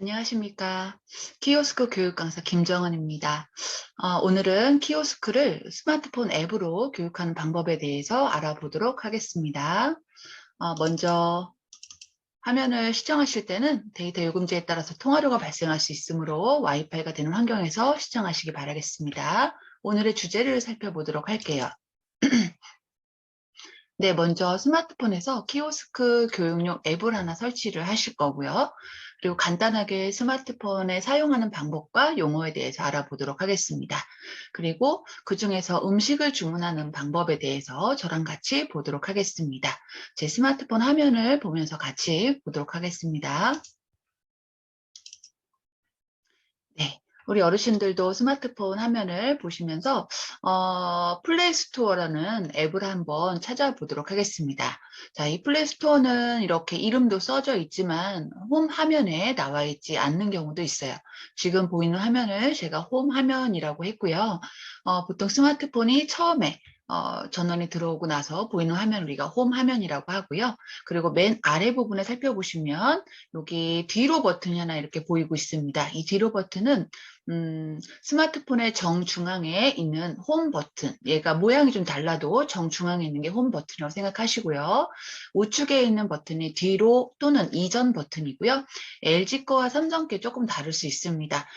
안녕하십니까. 키오스크 교육 강사 김정은입니다. 오늘은 키오스크를 스마트폰 앱으로 교육하는 방법에 대해서 알아보도록 하겠습니다. 먼저 화면을 시청하실 때는 데이터 요금제에 따라서 통화료가 발생할 수 있으므로 와이파이가 되는 환경에서 시청하시기 바라겠습니다. 오늘의 주제를 살펴보도록 할게요. 네, 먼저 스마트폰에서 키오스크 교육용 앱을 하나 설치를 하실 거고요. 그리고 간단하게 스마트폰에 사용하는 방법과 용어에 대해서 알아보도록 하겠습니다. 그리고 그중에서 음식을 주문하는 방법에 대해서 저랑 같이 보도록 하겠습니다. 제 스마트폰 화면을 보면서 같이 보도록 하겠습니다. 네. 우리 어르신들도 스마트폰 화면을 보시면서 플레이 스토어라는 앱을 한번 찾아보도록 하겠습니다. 자, 이 플레이 스토어는 이렇게 이름도 써져 있지만 홈 화면에 나와 있지 않는 경우도 있어요. 지금 보이는 화면을 제가 홈 화면이라고 했고요. 보통 스마트폰이 처음에 전원이 들어오고 나서 보이는 화면 우리가 홈 화면이라고 하고요. 그리고 맨 아래 부분에 살펴보시면 여기 뒤로 버튼이 하나 이렇게 보이고 있습니다. 이 뒤로 버튼은 스마트폰의 정중앙에 있는 홈 버튼, 얘가 모양이 좀 달라도 정중앙에 있는 게 홈 버튼이라고 생각하시고요. 우측에 있는 버튼이 뒤로 또는 이전 버튼이고요. LG 거와 삼성 게 조금 다를 수 있습니다.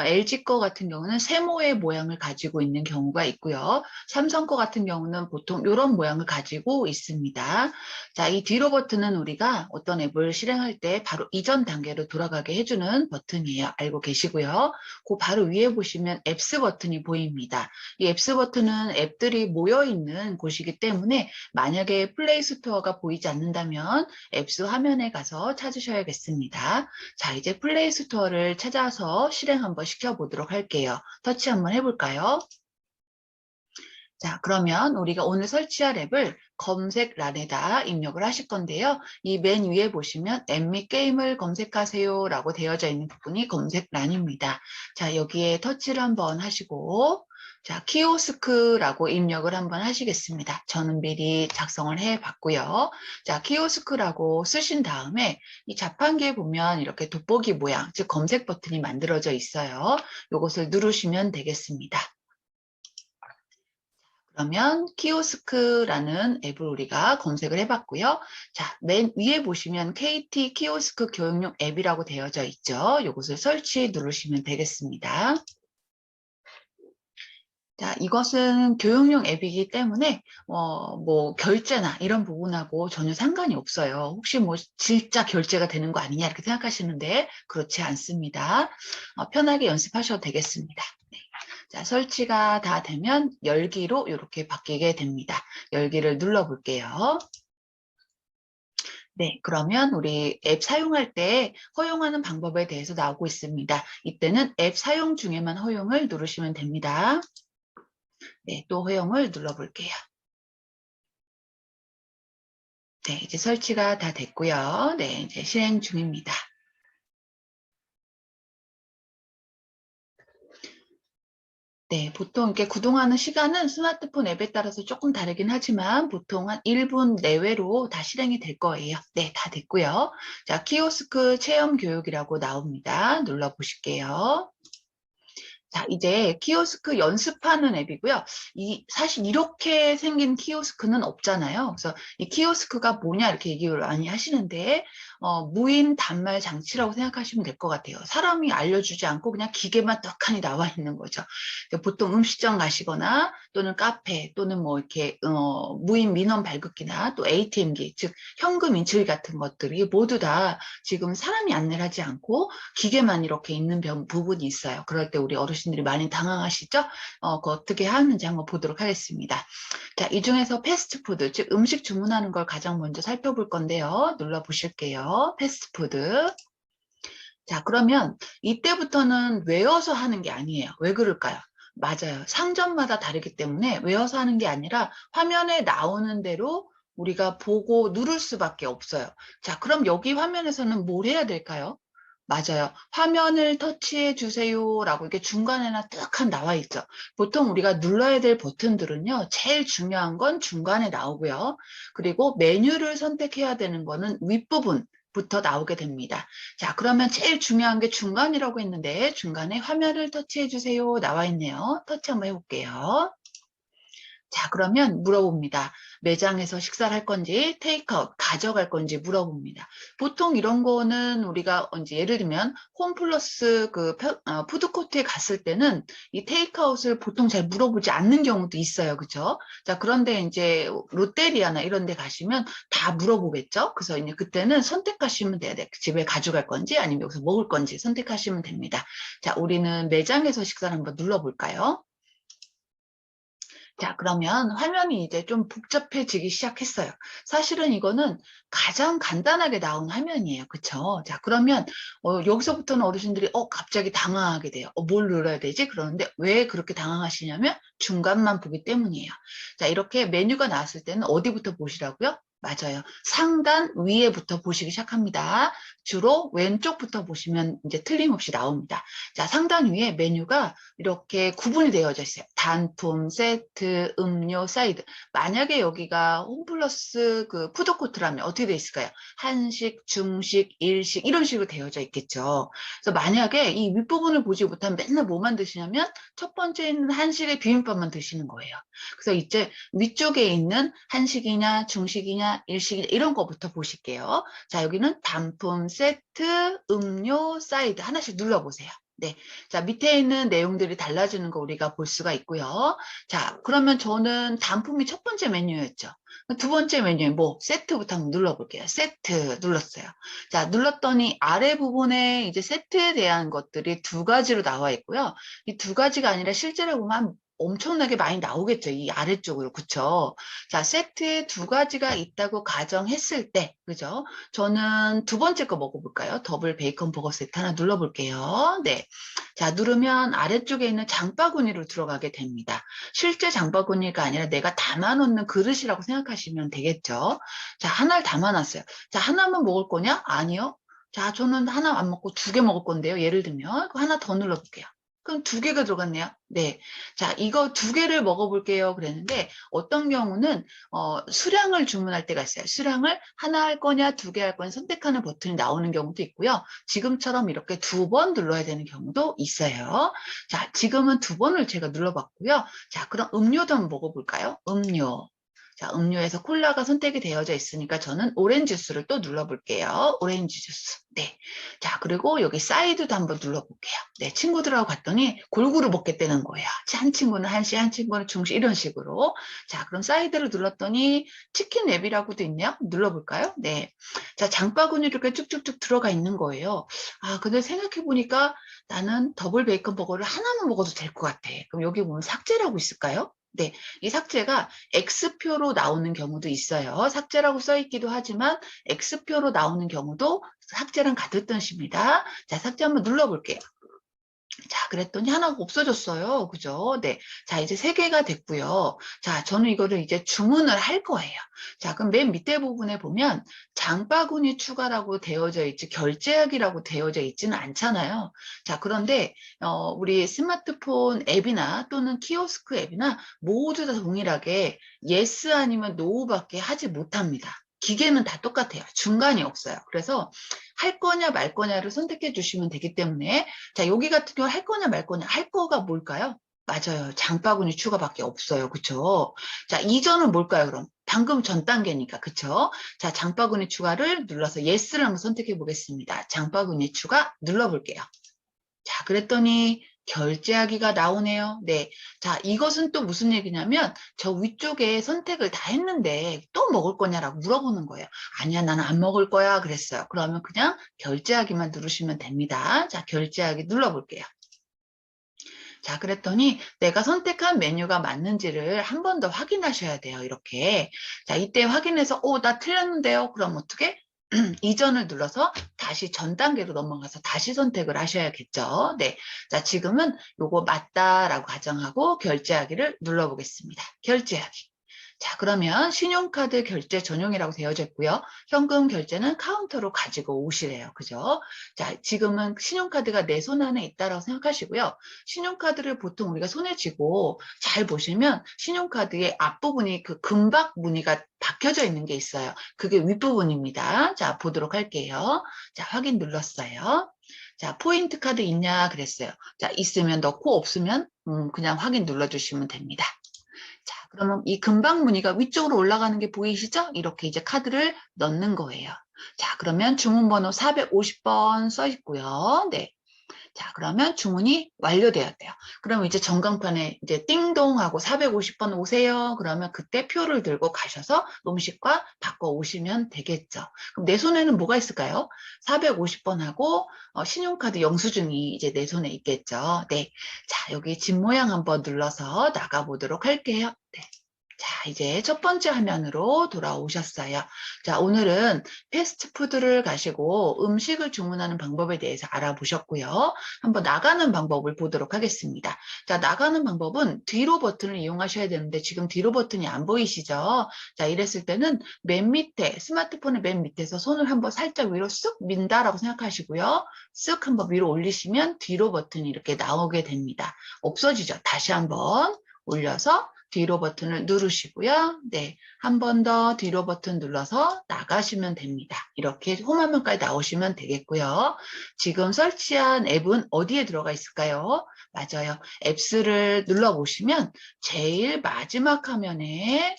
LG 거 같은 경우는 세모의 모양을 가지고 있는 경우가 있고요. 삼성 거 같은 경우는 보통 이런 모양을 가지고 있습니다. 자, 이 뒤로 버튼은 우리가 어떤 앱을 실행할 때 바로 이전 단계로 돌아가게 해주는 버튼이에요. 알고 계시고요. 그 바로 위에 보시면 앱스 버튼이 보입니다. 이 앱스 버튼은 앱들이 모여있는 곳이기 때문에 만약에 플레이 스토어가 보이지 않는다면 앱스 화면에 가서 찾으셔야겠습니다. 자, 이제 플레이 스토어를 찾아서 실행 한번 시켜보도록 할게요. 터치 한번 해볼까요? 자, 그러면 우리가 오늘 설치할 앱을 검색란에다 입력을 하실 건데요. 이 맨 위에 보시면 앱 및 게임을 검색하세요 라고 되어져 있는 부분이 검색란입니다. 자, 여기에 터치를 한번 하시고, 자, 키오스크라고 입력을 한번 하시겠습니다. 저는 미리 작성을 해 봤고요. 자, 키오스크라고 쓰신 다음에 이 자판기에 보면 이렇게 돋보기 모양, 즉 검색 버튼이 만들어져 있어요. 이것을 누르시면 되겠습니다. 그러면 키오스크라는 앱을 우리가 검색을 해봤고요. 자, 맨 위에 보시면 KT 키오스크 교육용 앱이라고 되어져 있죠. 이것을 설치 누르시면 되겠습니다. 자, 이것은 교육용 앱이기 때문에 뭐 결제나 이런 부분하고 전혀 상관이 없어요. 혹시 뭐 진짜 결제가 되는 거 아니냐 이렇게 생각하시는데 그렇지 않습니다. 편하게 연습하셔도 되겠습니다. 네. 자, 설치가 다 되면 열기로 이렇게 바뀌게 됩니다. 열기를 눌러볼게요. 네, 그러면 우리 앱 사용할 때 허용하는 방법에 대해서 나오고 있습니다. 이때는 앱 사용 중에만 허용을 누르시면 됩니다. 네, 또 허용을 눌러볼게요. 네, 이제 설치가 다 됐고요. 네, 이제 실행 중입니다. 네, 보통 이렇게 구동하는 시간은 스마트폰 앱에 따라서 조금 다르긴 하지만 보통 한 1분 내외로 다 실행이 될 거예요. 네, 다 됐고요. 자, 키오스크 체험 교육이라고 나옵니다. 눌러보실게요. 자, 이제 키오스크 연습하는 앱이고요. 사실 이렇게 생긴 키오스크는 없잖아요. 그래서 이 키오스크가 뭐냐 이렇게 얘기를 많이 하시는데, 무인 단말 장치라고 생각하시면 될 것 같아요. 사람이 알려주지 않고 그냥 기계만 떡하니 나와 있는 거죠. 보통 음식점 가시거나 또는 카페 또는 뭐 이렇게, 무인 민원 발급기나 또 ATM기, 즉 현금 인출 같은 것들이 모두 다 지금 사람이 안내를 하지 않고 기계만 이렇게 있는 부분이 있어요. 그럴 때 우리 어르신들이 많이 당황하시죠? 그거 어떻게 하는지 한번 보도록 하겠습니다. 자, 이 중에서 패스트푸드, 즉 음식 주문하는 걸 가장 먼저 살펴볼 건데요. 눌러보실게요. 패스트푸드. 자, 그러면 이때부터는 외워서 하는 게 아니에요. 왜 그럴까요? 맞아요. 상점마다 다르기 때문에 외워서 하는 게 아니라 화면에 나오는 대로 우리가 보고 누를 수밖에 없어요. 자, 그럼 여기 화면에서는 뭘 해야 될까요? 맞아요. 화면을 터치해 주세요라고 이렇게 중간에나 딱 나와 있죠. 보통 우리가 눌러야 될 버튼들은요, 제일 중요한 건 중간에 나오고요. 그리고 메뉴를 선택해야 되는 거는 윗부분, 부터 나오게 됩니다. 자, 그러면 제일 중요한 게 중간이라고 했는데 중간에 화면을 터치해 주세요. 나와 있네요. 터치 한번 해볼게요. 자, 그러면 물어봅니다. 매장에서 식사를 할 건지 테이크아웃 가져갈 건지 물어봅니다. 보통 이런 거는 우리가 이제 예를 들면 홈플러스 그 푸드코트에 갔을 때는 이 테이크아웃을 보통 잘 물어보지 않는 경우도 있어요. 그죠? 자, 그런데 이제 롯데리아나 이런 데 가시면 다 물어보겠죠? 그래서 이제 그때는 선택하시면 돼요. 네, 집에 가져갈 건지 아니면 여기서 먹을 건지 선택하시면 됩니다. 자, 우리는 매장에서 식사를 한번 눌러볼까요? 자, 그러면 화면이 이제 좀 복잡해지기 시작했어요. 사실은 이거는 가장 간단하게 나온 화면이에요. 그쵸? 자, 그러면 여기서부터는 어르신들이 갑자기 당황하게 돼요. 뭘 눌러야 되지? 그러는데 왜 그렇게 당황하시냐면 중간만 보기 때문이에요. 자, 이렇게 메뉴가 나왔을 때는 어디부터 보시라고요? 맞아요. 상단 위에부터 보시기 시작합니다. 주로 왼쪽부터 보시면 이제 틀림없이 나옵니다. 자, 상단 위에 메뉴가 이렇게 구분이 되어져 있어요. 단품, 세트, 음료, 사이드. 만약에 여기가 홈플러스 그 푸드코트라면 어떻게 돼 있을까요? 한식, 중식, 일식 이런 식으로 되어져 있겠죠. 그래서 만약에 이 윗부분을 보지 못하면 맨날 뭐만 드시냐면 첫 번째는 한식의 비빔밥만 드시는 거예요. 그래서 이제 위쪽에 있는 한식이냐, 중식이냐, 일식이냐 이런 거부터 보실게요. 자, 여기는 단품, 세트, 음료, 사이드 하나씩 눌러보세요. 네. 자, 밑에 있는 내용들이 달라지는 거 우리가 볼 수가 있고요. 자, 그러면 저는 단품이 첫 번째 메뉴였죠. 두 번째 메뉴에 세트부터 한번 눌러볼게요. 세트 눌렀어요. 자, 눌렀더니 아래 부분에 이제 세트에 대한 것들이 두 가지로 나와 있고요. 이 두 가지가 아니라 실제로 보면 엄청나게 많이 나오겠죠. 이 아래쪽으로. 그쵸? 자, 세트에 두 가지가 있다고 가정했을 때, 그죠? 저는 두 번째 거 먹어볼까요? 더블 베이컨 버거 세트 하나 눌러볼게요. 네. 자, 누르면 아래쪽에 있는 장바구니로 들어가게 됩니다. 실제 장바구니가 아니라 내가 담아놓는 그릇이라고 생각하시면 되겠죠. 자, 하나를 담아놨어요. 자, 하나만 먹을 거냐? 아니요. 자, 저는 하나 안 먹고 두 개 먹을 건데요. 예를 들면 하나 더 눌러볼게요. 그럼 두 개가 들어갔네요. 네. 자, 이거 두 개를 먹어볼게요. 그랬는데 어떤 경우는 수량을 주문할 때가 있어요. 수량을 하나 할 거냐, 두 개 할 거냐 선택하는 버튼이 나오는 경우도 있고요. 지금처럼 이렇게 두 번 눌러야 되는 경우도 있어요. 자, 지금은 두 번을 제가 눌러봤고요. 자, 그럼 음료도 한번 먹어볼까요? 음료. 자, 음료에서 콜라가 선택이 되어져 있으니까 저는 오렌지 주스를 또 눌러볼게요. 오렌지 주스. 네. 자, 그리고 여기 사이드도 한번 눌러볼게요. 네, 친구들하고 갔더니 골고루 먹겠다는 거예요. 한 친구는 한식, 한 친구는 중식 이런 식으로. 자, 그럼 사이드를 눌렀더니 치킨 랩이라고도 있네요. 눌러볼까요? 네. 자, 장바구니 이렇게 쭉쭉쭉 들어가 있는 거예요. 아, 근데 생각해보니까 나는 더블 베이컨 버거를 하나만 먹어도 될 것 같아. 그럼 여기 보면 삭제라고 있을까요? 네, 이 삭제가 X표로 나오는 경우도 있어요. 삭제라고 써 있기도 하지만 X표로 나오는 경우도 삭제랑 같은 뜻입니다. 자, 삭제 한번 눌러볼게요. 자, 그랬더니 하나가 없어졌어요. 그죠? 네. 자, 이제 세 개가 됐고요. 자, 저는 이거를 이제 주문을 할 거예요. 자, 그럼 맨 밑에 부분에 보면 장바구니 추가라고 되어져 있지 결제하기라고 되어져 있지는 않잖아요. 자, 그런데 우리 스마트폰 앱이나 또는 키오스크 앱이나 모두 다 동일하게 yes 아니면 no밖에 하지 못합니다. 기계는 다 똑같아요. 중간이 없어요. 그래서 할 거냐 말 거냐를 선택해 주시면 되기 때문에 자, 여기 같은 경우 할 거냐 말 거냐 할 거가 뭘까요? 맞아요. 장바구니 추가밖에 없어요. 그쵸? 자, 이전은 뭘까요, 그럼? 방금 전 단계니까, 그쵸? 자, 장바구니 추가를 눌러서 yes를 한번 선택해 보겠습니다. 장바구니 추가 눌러볼게요. 자, 그랬더니 결제하기가 나오네요. 네. 자, 이것은 또 무슨 얘기냐면 저 위쪽에 선택을 다 했는데 또 먹을 거냐라고 물어보는 거예요. 아니야, 나는 안 먹을 거야. 그랬어요. 그러면 그냥 결제하기만 누르시면 됩니다. 자, 결제하기 눌러볼게요. 자, 그랬더니 내가 선택한 메뉴가 맞는지를 한 번 더 확인하셔야 돼요. 이렇게. 자, 이때 확인해서, 나 틀렸는데요. 그럼 어떻게? 이전을 눌러서 다시 전 단계로 넘어가서 다시 선택을 하셔야겠죠. 네. 자, 지금은 요거 맞다라고 가정하고 결제하기를 눌러보겠습니다. 결제하기. 자, 그러면 신용카드 결제 전용이라고 되어져 있고요. 현금 결제는 카운터로 가지고 오시래요. 그죠? 자, 지금은 신용카드가 내 손 안에 있다라고 생각하시고요. 신용카드를 보통 우리가 손에 쥐고 잘 보시면 신용카드의 앞부분이 그 금박 무늬가 박혀져 있는 게 있어요. 그게 윗부분입니다. 자, 보도록 할게요. 자, 확인 눌렀어요. 자, 포인트 카드 있냐 그랬어요. 자, 있으면 넣고 없으면 그냥 확인 눌러주시면 됩니다. 자, 그러면 이 금방 무늬가 위쪽으로 올라가는 게 보이시죠? 이렇게 이제 카드를 넣는 거예요. 자, 그러면 주문번호 450번 써 있고요. 네. 자, 그러면 주문이 완료되었대요. 그럼 이제 전광판에 이제 띵동하고 450번 오세요. 그러면 그때 표를 들고 가셔서 음식과 바꿔 오시면 되겠죠. 그럼 내 손에는 뭐가 있을까요? 450번하고 신용카드 영수증이 이제 내 손에 있겠죠. 네. 자, 여기 집 모양 한번 눌러서 나가보도록 할게요. 네. 자, 이제 첫 번째 화면으로 돌아오셨어요. 자, 오늘은 패스트푸드를 가시고 음식을 주문하는 방법에 대해서 알아보셨고요. 한번 나가는 방법을 보도록 하겠습니다. 자, 나가는 방법은 뒤로 버튼을 이용하셔야 되는데 지금 뒤로 버튼이 안 보이시죠? 자, 이랬을 때는 맨 밑에, 스마트폰의 맨 밑에서 손을 한번 살짝 위로 쓱 민다라고 생각하시고요. 쓱 한번 위로 올리시면 뒤로 버튼이 이렇게 나오게 됩니다. 없어지죠? 다시 한번 올려서 뒤로 버튼을 누르시고요. 네, 한 번 더 뒤로 버튼 눌러서 나가시면 됩니다. 이렇게 홈화면까지 나오시면 되겠고요. 지금 설치한 앱은 어디에 들어가 있을까요? 맞아요. 앱스를 눌러보시면 제일 마지막 화면에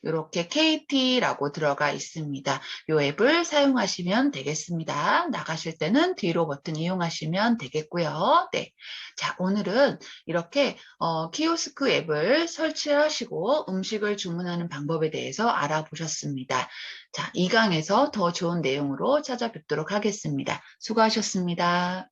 이렇게 KT라고 들어가 있습니다. 이 앱을 사용하시면 되겠습니다. 나가실 때는 뒤로 버튼 이용하시면 되겠고요. 네. 자, 오늘은 이렇게 키오스크 앱을 설치하시고 음식을 주문하는 방법에 대해서 알아보셨습니다. 자, 2강에서 더 좋은 내용으로 찾아뵙도록 하겠습니다. 수고하셨습니다.